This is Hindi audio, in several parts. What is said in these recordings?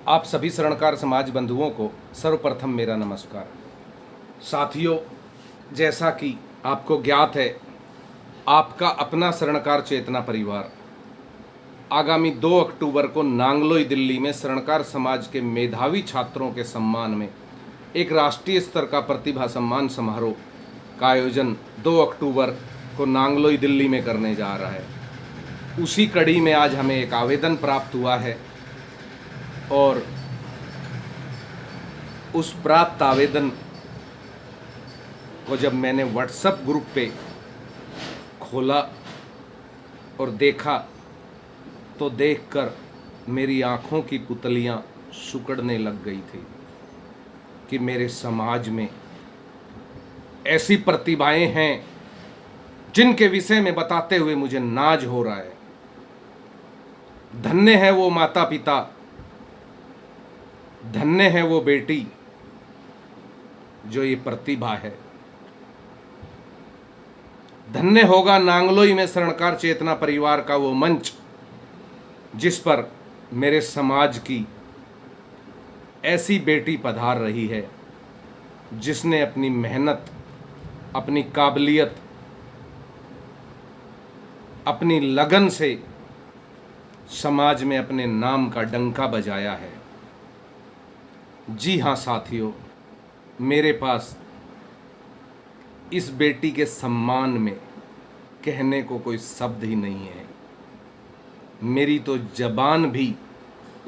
आप सभी शरणकार समाज बंधुओं को सर्वप्रथम मेरा नमस्कार। साथियों, जैसा कि आपको ज्ञात है, आपका अपना शरणकार चेतना परिवार आगामी 2 अक्टूबर को नांगलोई दिल्ली में शरणकार समाज के मेधावी छात्रों के सम्मान में एक राष्ट्रीय स्तर का प्रतिभा सम्मान समारोह का आयोजन 2 अक्टूबर को नांगलोई दिल्ली में करने जा रहा है। उसी कड़ी में आज हमें एक आवेदन प्राप्त हुआ है और उस प्राप्त आवेदन को जब मैंने व्हाट्सएप ग्रुप पे खोला और देखा तो देखकर मेरी आँखों की पुतलियाँ सिकुड़ने लग गई थी कि मेरे समाज में ऐसी प्रतिभाएं हैं जिनके विषय में बताते हुए मुझे नाज हो रहा है। धन्य है वो माता पिता, धन्य है वो बेटी जो ये प्रतिभा है। धन्य होगा नांगलोई में शरणकार चेतना परिवार का वो मंच जिस पर मेरे समाज की ऐसी बेटी पधार रही है जिसने अपनी मेहनत, अपनी काबिलियत, अपनी लगन से समाज में अपने नाम का डंका बजाया है। जी हाँ साथियों, मेरे पास इस बेटी के सम्मान में कहने को कोई शब्द ही नहीं है। मेरी तो जबान भी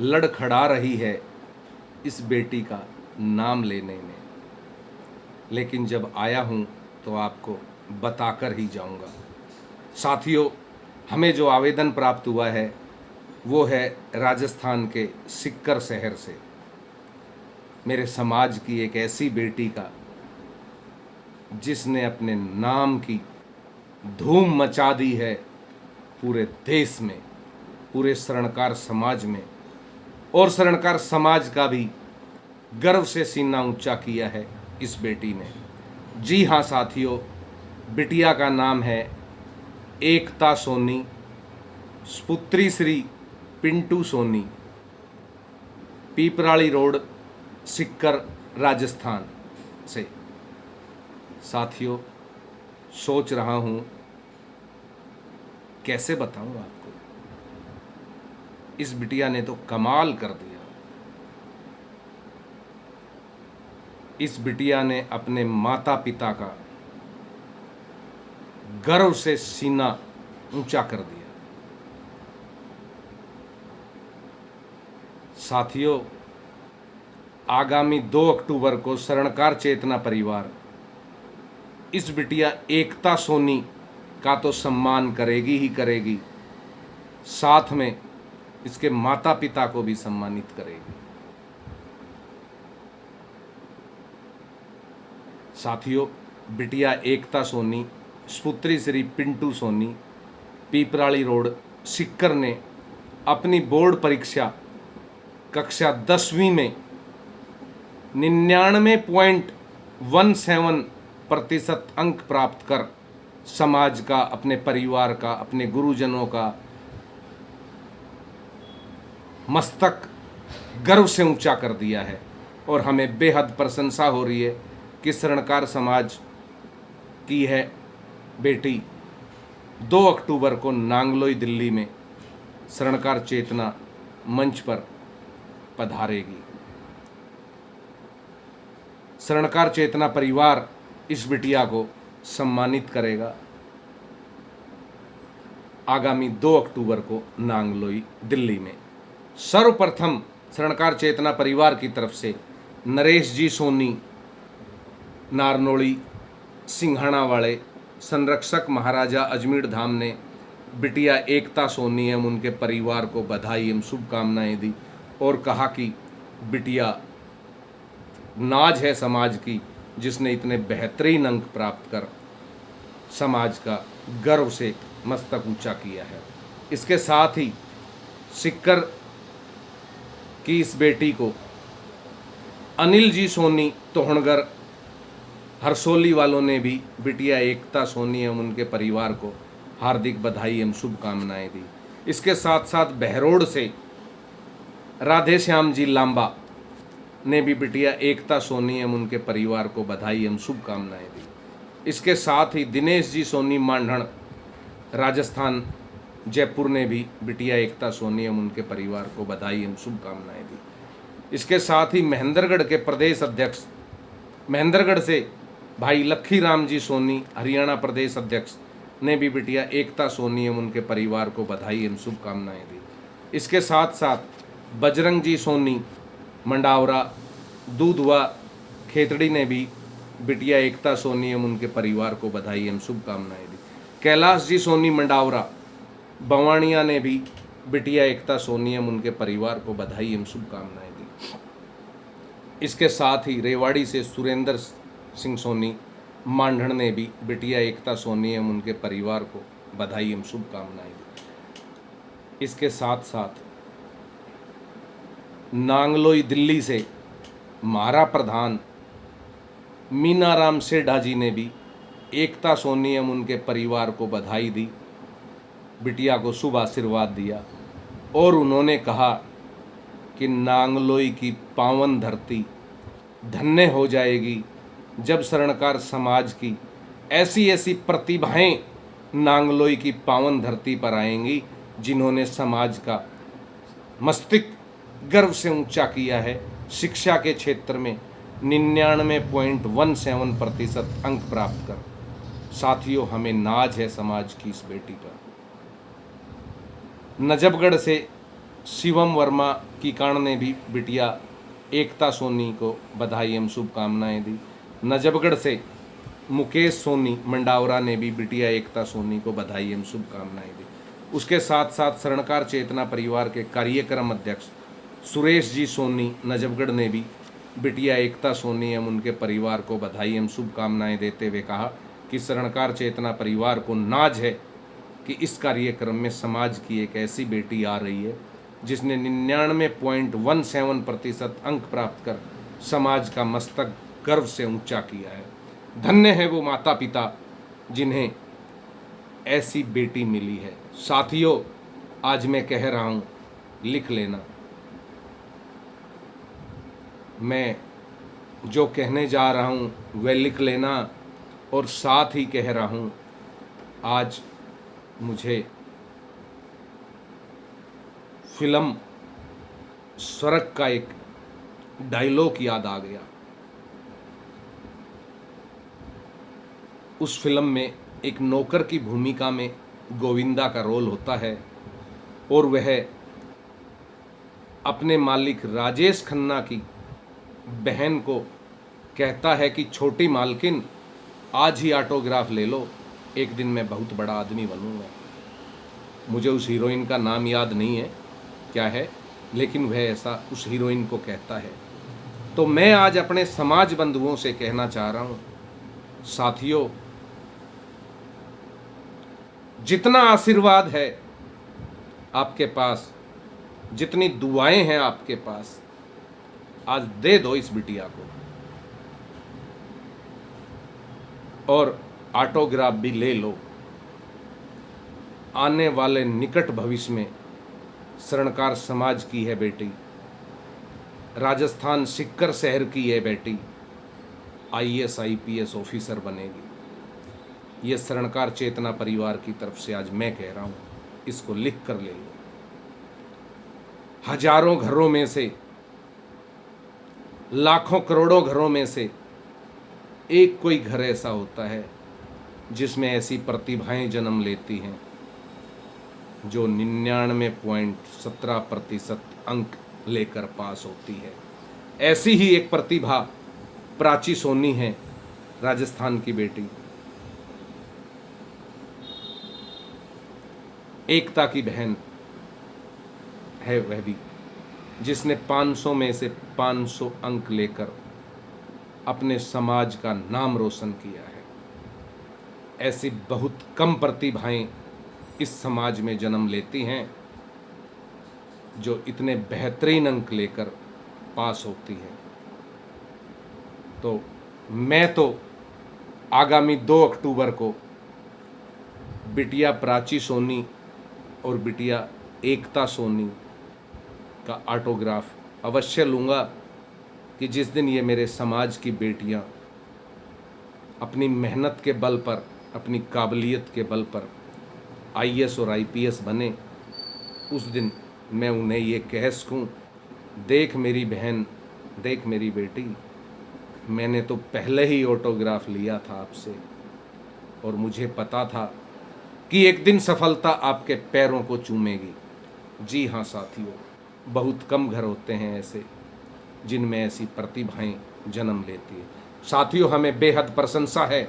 लड़खड़ा रही है इस बेटी का नाम लेने में, लेकिन जब आया हूँ तो आपको बताकर ही जाऊँगा। साथियों, हमें जो आवेदन प्राप्त हुआ है वो है राजस्थान के सिक्कर शहर से, मेरे समाज की एक ऐसी बेटी का जिसने अपने नाम की धूम मचा दी है पूरे देश में, पूरे शरणकार समाज में, और शरणकार समाज का भी गर्व से सीना ऊंचा किया है इस बेटी ने। जी हाँ साथियों, बिटिया का नाम है एकता सोनी, पुत्री श्री पिंटू सोनी, पीपराली रोड, सिक्कर, राजस्थान से। साथियों, सोच रहा हूँ कैसे बताऊँ आपको, इस बिटिया ने तो कमाल कर दिया। इस बिटिया ने अपने माता पिता का गर्व से सीना ऊंचा कर दिया। साथियों, आगामी 2 अक्टूबर को शरणकार चेतना परिवार इस बिटिया एकता सोनी का तो सम्मान करेगी ही करेगी, साथ में इसके माता पिता को भी सम्मानित करेगी। साथियों, बिटिया एकता सोनी, पुत्री श्री पिंटू सोनी, पीपराली रोड, सिक्कर ने अपनी बोर्ड परीक्षा कक्षा 10वीं में 99.17% अंक प्राप्त कर समाज का, अपने परिवार का, अपने गुरुजनों का मस्तक गर्व से ऊंचा कर दिया है। और हमें बेहद प्रशंसा हो रही है कि शरणकार समाज की है बेटी 2 अक्टूबर को नांगलोई दिल्ली में शरणकार चेतना मंच पर पधारेगी। शरणकार चेतना परिवार इस बिटिया को सम्मानित करेगा आगामी 2 अक्टूबर को नांगलोई दिल्ली में। सर्वप्रथम शरणकार चेतना परिवार की तरफ से नरेश जी सोनी, नारनोली, सिंघाना वाले संरक्षक महाराजा अजमेर धाम ने बिटिया एकता सोनी एवं उनके परिवार को बधाई एवं शुभकामनाएं दी और कहा कि बिटिया नाज है समाज की जिसने इतने बेहतरीन अंक प्राप्त कर समाज का गर्व से मस्तक ऊंचा किया है। इसके साथ ही सिक्कर की इस बेटी को अनिल जी सोनी तोहणगर, हरसोली वालों ने भी बिटिया एकता सोनी एवं उनके परिवार को हार्दिक बधाई एवं शुभकामनाएं दी। इसके साथ साथ बहरोड से राधे श्याम जी लांबा ने भी बिटिया एकता सोनी एवं उनके परिवार को बधाई एवं शुभकामनाएं दी। इसके साथ ही दिनेश जी सोनी मांढण राजस्थान जयपुर ने भी बिटिया एकता सोनी एवं उनके परिवार को बधाई एवं शुभकामनाएं दी। इसके साथ ही महेंद्रगढ़ के प्रदेश अध्यक्ष महेंद्रगढ़ से भाई लक्खी राम जी सोनी हरियाणा प्रदेश अध्यक्ष ने भी बिटिया एकता सोनी एवं उनके परिवार को बधाई एवं शुभकामनाएं दी। इसके साथ साथ बजरंग जी सोनी मंडावरा दूधवा खेतड़ी ने भी बिटिया एकता सोनी एवं उनके परिवार को बधाई एवं शुभकामनाएं दी। कैलाश जी सोनी मंडावरा बवाणिया ने भी बिटिया एकता सोनी एवं उनके परिवार को बधाई एवं शुभकामनाएं दी। इसके साथ ही रेवाड़ी से सुरेंद्र सिंह सोनी मांढण ने भी बिटिया एकता सोनी एवं उनके परिवार को बधाई एवं शुभकामनाएं दी। इसके साथ साथ नांगलोई दिल्ली से महारा प्रधान मीनाराम सेठा जी ने भी एकता सोनी एवं उनके परिवार को बधाई दी, बिटिया को शुभ आशीर्वाद दिया और उन्होंने कहा कि नांगलोई की पावन धरती धन्य हो जाएगी जब स्वर्णकार समाज की ऐसी ऐसी प्रतिभाएं नांगलोई की पावन धरती पर आएंगी जिन्होंने समाज का मस्तिष्क गर्व से ऊंचा किया है। शिक्षा के क्षेत्र में 99.17% अंक प्राप्त कर। साथियों, हमें नाज है समाज की इस बेटी पर। नजफगढ़ से शिवम वर्मा कीकाण ने भी बिटिया एकता सोनी को बधाई एवं शुभकामनाएं दी। नजफगढ़ से मुकेश सोनी मंडावरा ने भी बिटिया एकता सोनी को बधाई एवं शुभकामनाएं दी। उसके साथ साथ स्वर्णकार चेतना परिवार के कार्यक्रम अध्यक्ष सुरेश जी सोनी नजफगढ़ ने भी बिटिया एकता सोनी एवं उनके परिवार को बधाई एवं शुभकामनाएं देते हुए कहा कि स्वर्णकार चेतना परिवार को नाज है कि इस कार्यक्रम में समाज की एक ऐसी बेटी आ रही है जिसने 99.17% अंक प्राप्त कर समाज का मस्तक गर्व से ऊंचा किया है। धन्य है वो माता पिता जिन्हें ऐसी बेटी मिली है। साथियों, आज मैं कह रहा हूँ, लिख लेना। मैं जो कहने जा रहा हूँ वह लिख लेना और साथ ही कह रहा हूँ, आज मुझे फिल्म स्वर्ग का एक डायलॉग याद आ गया। उस फिल्म में एक नौकर की भूमिका में गोविंदा का रोल होता है और वह अपने मालिक राजेश खन्ना की बहन को कहता है कि छोटी मालकिन, आज ही ऑटोग्राफ ले लो, एक दिन मैं बहुत बड़ा आदमी बनूंगा। मुझे उस हीरोइन का नाम याद नहीं है क्या है, लेकिन वह ऐसा उस हीरोइन को कहता है। तो मैं आज अपने समाज बंधुओं से कहना चाह रहा हूँ, साथियों, जितना आशीर्वाद है आपके पास, जितनी दुआएं हैं आपके पास, आज दे दो इस बिटिया को और ऑटोग्राफ भी ले लो। आने वाले निकट भविष्य में स्वर्णकार समाज की है बेटी, राजस्थान सिक्कर शहर की है बेटी, IAS IPS ऑफिसर बनेगी। ये स्वर्णकार चेतना परिवार की तरफ से आज मैं कह रहा हूँ, इसको लिख कर ले लो। हजारों घरों में से, लाखों करोड़ों घरों में से एक कोई घर ऐसा होता है जिसमें ऐसी प्रतिभाएं जन्म लेती हैं जो 99.17% अंक लेकर पास होती है। ऐसी ही एक प्रतिभा प्राची सोनी है, राजस्थान की बेटी, एकता की बहन है वह भी, जिसने 500 में से 500 अंक लेकर अपने समाज का नाम रोशन किया है। ऐसी बहुत कम प्रतिभाएं इस समाज में जन्म लेती हैं जो इतने बेहतरीन अंक लेकर पास होती हैं। तो मैं तो आगामी 2 अक्टूबर को बिटिया प्राची सोनी और बिटिया एकता सोनी का ऑटोग्राफ अवश्य लूँगा कि जिस दिन ये मेरे समाज की बेटियां अपनी मेहनत के बल पर, अपनी काबिलियत के बल पर आईएएस और आईपीएस बने, उस दिन मैं उन्हें ये कह सकूं, देख मेरी बहन, देख मेरी बेटी, मैंने तो पहले ही ऑटोग्राफ लिया था आपसे और मुझे पता था कि एक दिन सफलता आपके पैरों को चूमेगी। जी हाँ साथियों, बहुत कम घर होते हैं ऐसे जिनमें ऐसी प्रतिभाएं जन्म लेती है। साथियों, हमें बेहद प्रशंसा है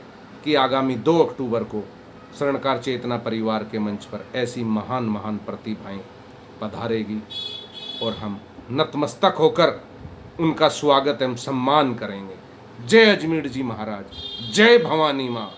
कि आगामी 2 अक्टूबर को स्वर्णकार चेतना परिवार के मंच पर ऐसी महान महान प्रतिभाएं पधारेगी और हम नतमस्तक होकर उनका स्वागत एवं सम्मान करेंगे। जय अजमेर जी महाराज, जय भवानी माँ।